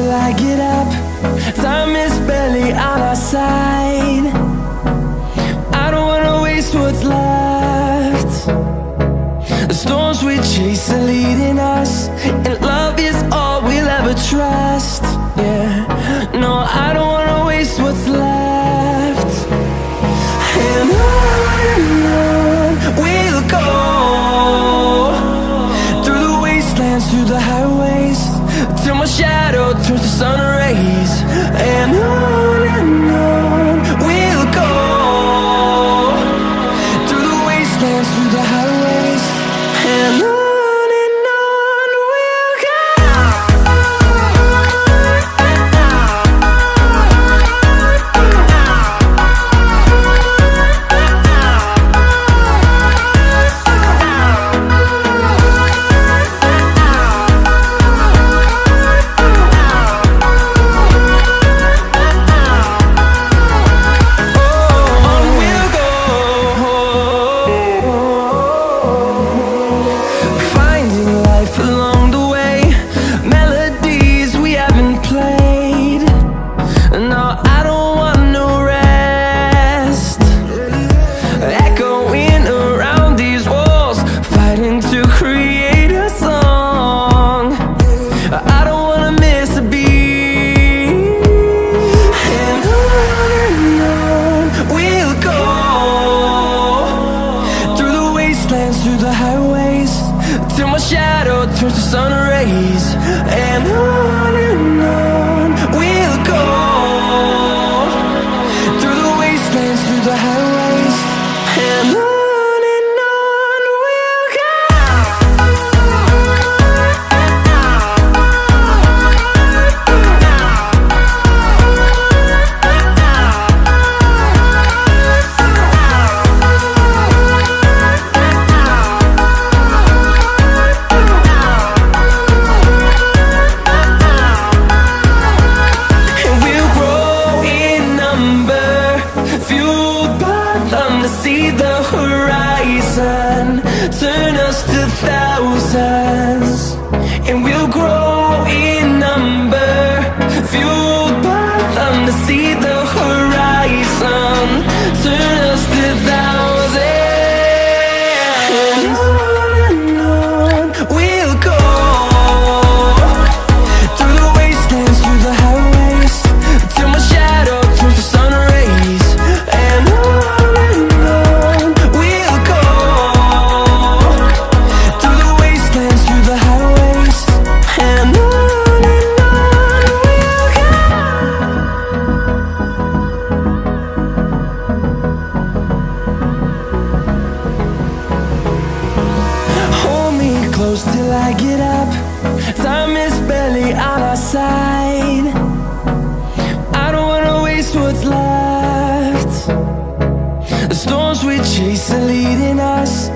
till I get up. Time is barely on our side. I don't wanna waste what's left. The storms we chase are leading us, and love is all we'll ever trust. Yeah, no, I don't wanna waste what's left. And on we'll go, through the wastelands, through the highways, till my shadow turns to sun rays. And on we'll go, through the wastelands, through the highways, and on. Through the highways, till my shadow turns to sun rays. And on we'll go, through the wastelands, through the highways, and on. See the horizon turn us to thousands, and we'll grow in number, fueled by them. To see the horizon turn us to thousands, and on we'll go, through the wastelands, through the highways, till my shadow turns to sun rays. And on close till I get up. Time is barely on our side. I don't wanna waste what's left. The storms we chase are leading us,